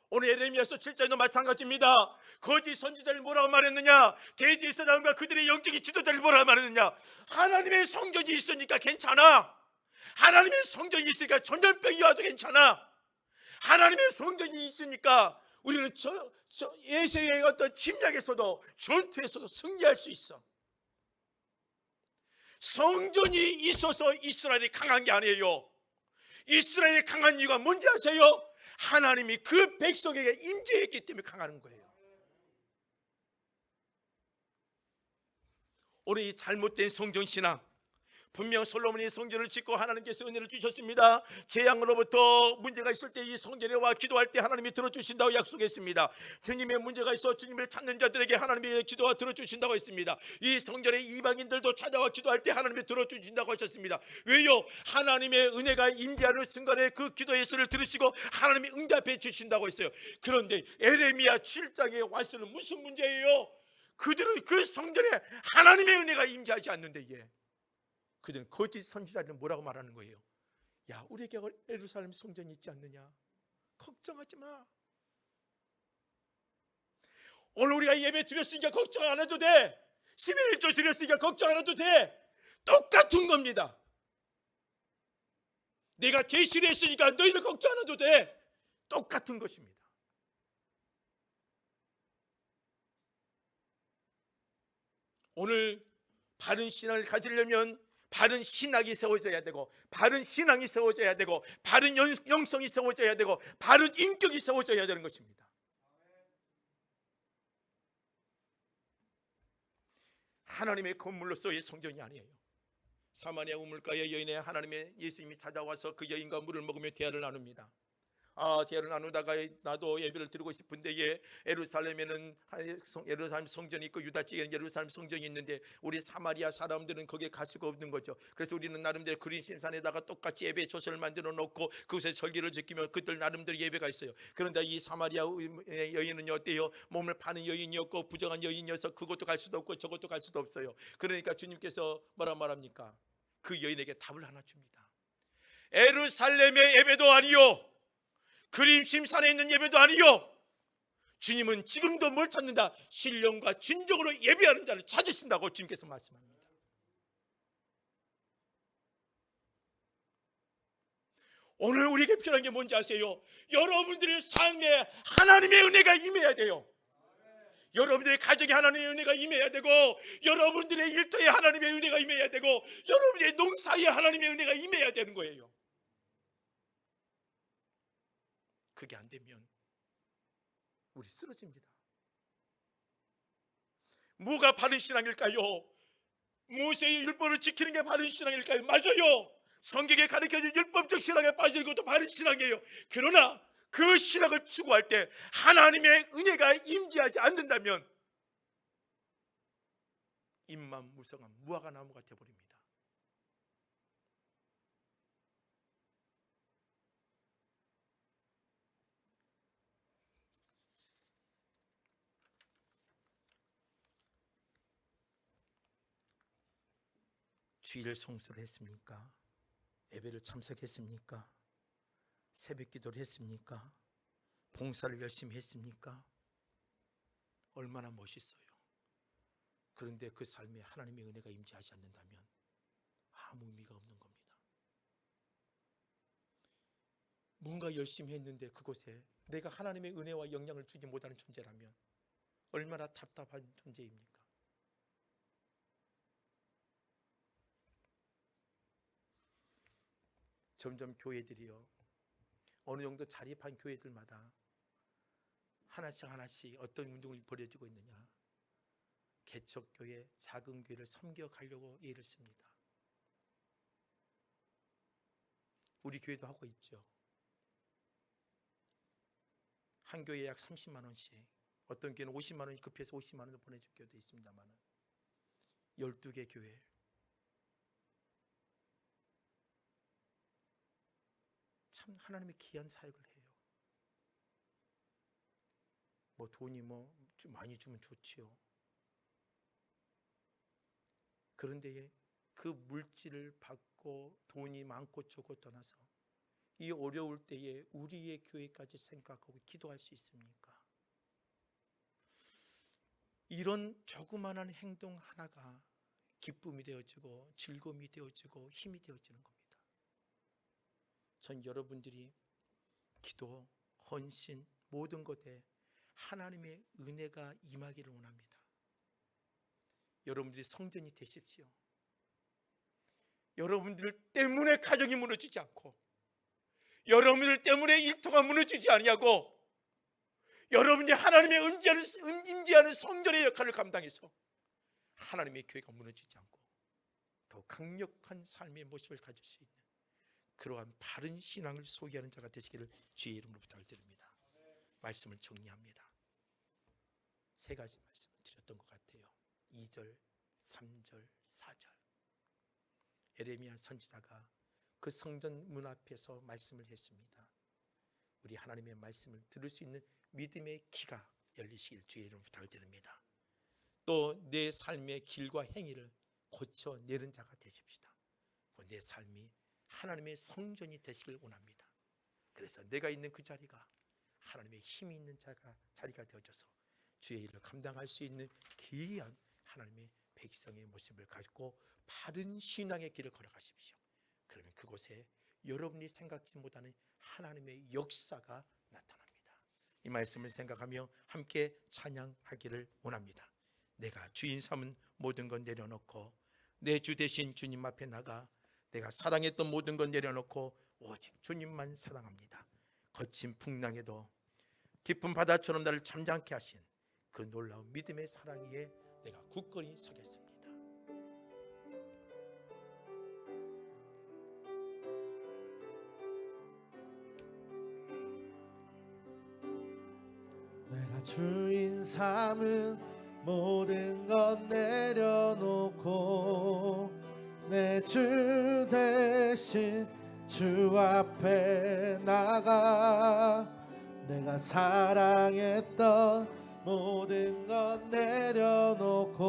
Speaker 1: 오늘 예레미야서 7장도 마찬가지입니다. 거짓 선지자를 뭐라고 말했느냐? 대제사장과 그들의 영적인 지도자를 뭐라고 말했느냐? 하나님의 성전이 있으니까 괜찮아. 하나님의 성전이 있으니까 전염병이 와도 괜찮아. 하나님의 성전이 있으니까 우리는 예수의 어떤 침략에서도 전투에서도 승리할 수 있어. 성전이 있어서 이스라엘이 강한 게 아니에요. 이스라엘이 강한 이유가 뭔지 아세요? 하나님이 그 백성에게 임재했기 때문에 강한 거예요. 오늘 이 잘못된 성전신앙, 분명 솔로몬이 성전을 짓고 하나님께서 은혜를 주셨습니다. 재앙으로부터 문제가 있을 때 이 성전에 와 기도할 때 하나님이 들어주신다고 약속했습니다. 주님의 문제가 있어 주님을 찾는 자들에게 하나님의 기도가 들어주신다고 했습니다. 이 성전에 이방인들도 찾아와 기도할 때 하나님이 들어주신다고 하셨습니다. 왜요? 하나님의 은혜가 임재하는 순간에 그 기도의 소리를 들으시고 하나님이 응답해 주신다고 했어요. 그런데 에레미야 7장에 와서는 무슨 문제예요? 그들은 그 성전에 하나님의 은혜가 임재하지 않는데 그들은 거짓 선지자들은 뭐라고 말하는 거예요? 야, 우리에게 예루살렘 성전이 있지 않느냐? 걱정하지 마. 오늘 우리가 예배 드렸으니까 걱정 안 해도 돼. 11조 드렸으니까 걱정 안 해도 돼. 똑같은 겁니다. 내가 계시를 했으니까 너희들 걱정 안 해도 돼. 똑같은 것입니다. 오늘 바른 신앙을 가지려면 바른 신학이 세워져야 되고, 바른 신앙이 세워져야 되고, 바른 영성이 세워져야 되고, 바른 인격이 세워져야 되는 것입니다. 하나님의 건물로서의 성전이 아니에요. 사마리아 우물가의 여인에 하나님의 예수님이 찾아와서 그 여인과 물을 먹으며 대화를 나눕니다. 대화를 나누다가 나도 예배를 드리고 싶은데 예루살렘에는 예루살렘 성전이 있고 유다 지역에는 예루살렘 성전이 있는데 우리 사마리아 사람들은 거기에 갈 수가 없는 거죠. 그래서 우리는 나름대로 그린심산에다가 똑같이 예배 조서를 만들어 놓고 그곳에 절기를 지키며 그들 나름대로 예배가 있어요. 그런데 이 사마리아 여인은 어때요? 몸을 파는 여인이었고 부정한 여인이어서 그것도 갈 수도 없고 저것도 갈 수도 없어요. 그러니까 주님께서 뭐라 말합니까? 그 여인에게 답을 하나 줍니다. 예루살렘의 예배도 아니요, 그림심산에 있는 예배도 아니요, 주님은 지금도 뭘 찾는다? 신령과 진정으로 예배하는 자를 찾으신다고 주님께서 말씀합니다. 오늘 우리에게 필요한 게 뭔지 아세요? 여러분들의 삶에 하나님의 은혜가 임해야 돼요. 여러분들의 가정에 하나님의 은혜가 임해야 되고, 여러분들의 일터에 하나님의 은혜가 임해야 되고, 여러분의 농사에 하나님의 은혜가 임해야 되는 거예요. 그게 안 되면 우리 쓰러집니다. 뭐가 바른 신앙일까요? 모세의 율법을 지키는 게 바른 신앙일까요? 맞아요. 성경에 가르쳐준 율법적 신앙에 빠지는 것도 바른 신앙이에요. 그러나 그 신앙을 추구할 때 하나님의 은혜가 임재하지 않는다면 임만무성한 무화과 나무가 되어버립니다. 주일 성수를 했습니까? 예배를 참석했습니까? 새벽 기도를 했습니까? 봉사를 열심히 했습니까? 얼마나 멋있어요. 그런데 그 삶에 하나님의 은혜가 임재하지 않는다면 아무 의미가 없는 겁니다. 뭔가 열심히 했는데 그곳에 내가 하나님의 은혜와 영향을 주지 못하는 존재라면 얼마나 답답한 존재입니까? 점점 교회들이요, 어느 정도 자립한 교회들마다 하나씩 어떤 운동을 벌여지고 있느냐? 개척교회, 작은 교회를 섬겨가려고 애를 씁니다. 우리 교회도 하고 있죠. 한 교회에 약 30만 원씩, 어떤 교회는 50만 원이 급해서 50만 원을 보내줄 교회도 있습니다만 12개 교회, 참 하나님의 귀한 사역을 해요. 뭐 돈이 많이 주면 좋지요. 그런데 그 물질을 받고 돈이 많고 적고 떠나서 이 어려울 때에 우리의 교회까지 생각하고 기도할 수 있습니까? 이런 조그마한 행동 하나가 기쁨이 되어지고 즐거움이 되어지고 힘이 되어지는 겁니다. 전 여러분들이 기도, 헌신, 모든 것에 하나님의 은혜가 임하기를 원합니다. 여러분들이 성전이 되십시오. 여러분들 때문에 가정이 무너지지 않고, 여러분들 때문에 일터가 무너지지 아니하고, 여러분들이 하나님의 임재하는 성전의 역할을 감당해서 하나님의 교회가 무너지지 않고 더 강력한 삶의 모습을 가질 수 있는 그러한 바른 신앙을 소유하는 자가 되시기를 주의 이름으로 부탁을 드립니다. 말씀을 정리합니다. 세 가지 말씀을 드렸던 것 같아요. 2절, 3절, 4절. 예레미야 선지자가 그 성전 문 앞에서 말씀을 했습니다. 우리 하나님의 말씀을 들을 수 있는 믿음의 귀가 열리시길 주의 이름으로 부탁을 드립니다. 또 내 삶의 길과 행위를 고쳐내는 자가 되십시다. 내 삶이 하나님의 성전이 되시길 원합니다. 그래서 내가 있는 그 자리가 하나님의 힘이 있는 자리가 되어져서 주의 일을 감당할 수 있는 귀한 하나님의 백성의 모습을 가지고 바른 신앙의 길을 걸어가십시오. 그러면 그곳에 여러분이 생각지 못하는 하나님의 역사가 나타납니다. 이 말씀을 생각하며 함께 찬양하기를 원합니다. 내가 주인 삼은 모든 건 내려놓고 내 주 대신 주님 앞에 나가 내가 사랑했던 모든 건 내려놓고 오직 주님만 사랑합니다. 거친 풍랑에도 깊은 바다처럼 나를 잠잠케 하신 그 놀라운 믿음의 사랑 위에 내가 굳건히 서겠습니다.
Speaker 2: 내가 주인 삼은 모든 것 내려놓고 내 주 대신 주 앞에 나가 내가 사랑했던 모든 것 내려놓고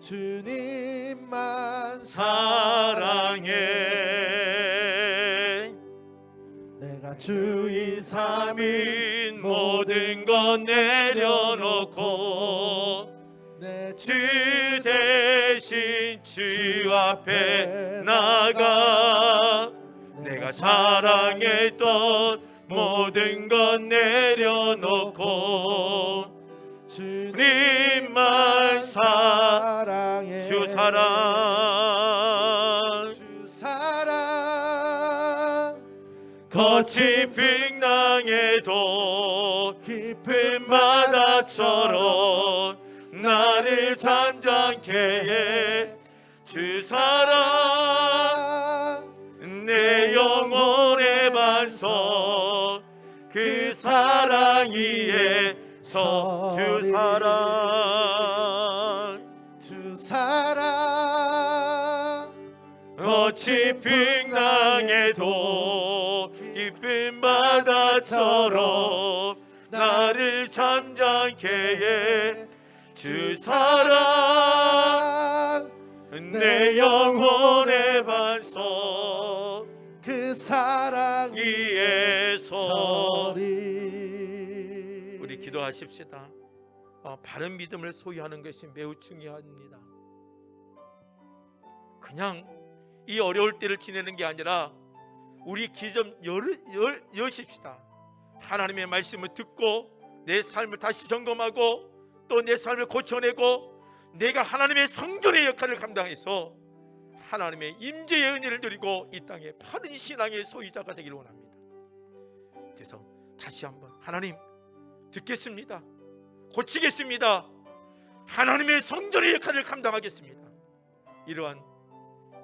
Speaker 2: 주님만 사랑해. 내가 주인 삼인 모든 것 내려놓고 내 주 대신 주 앞에 나가 내가 사랑했던 모든 것 내려놓고 주님만 사랑해. 주 사랑, 주 사랑. 거친 풍랑에도 깊은 바다처럼 나를 잠잠케 해. 주 사랑 내 영혼의 반석 그 사랑 위에서 주 사랑, 주 사랑. 거친 풍랑에도 깊은 바다처럼 나를 잠잠케 해. 주 사랑 내 영혼의 반석 그 사랑 위에 서리.
Speaker 1: 우리 기도하십시다. 바른 믿음을 소유하는 것이 매우 중요합니다. 그냥 이 어려울 때를 지내는 게 아니라 우리 귀 좀 여십시다. 하나님의 말씀을 듣고 내 삶을 다시 점검하고 또 내 삶을 고쳐내고 내가 하나님의 성전의 역할을 감당해서 하나님의 임재의 은혜를 누리고 이 땅에 바른 신앙의 소유자가 되기를 원합니다. 그래서 다시 한번 하나님 듣겠습니다. 고치겠습니다. 하나님의 성전의 역할을 감당하겠습니다. 이러한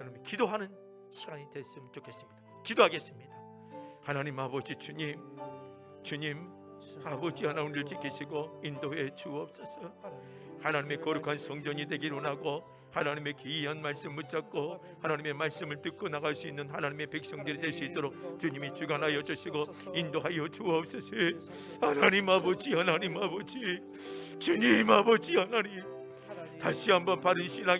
Speaker 1: 여러분 기도하는 시간이 됐으면 좋겠습니다. 기도하겠습니다. 하나님 아버지 주님 아버지 하나님을 지키시고 인도해 주옵소서. 하나님의 거룩한 성전이 되기를 원하고 하나님의 귀한 말씀 붙잡고 하나님의 말씀을 듣고 나갈 수 있는 하나님의 백성들이 될 수 있도록 주님이 주관하여 주시고 인도하여 주옵소서. 하나님 아버지 주님 아버지 하나님 다시 한번 바른 신앙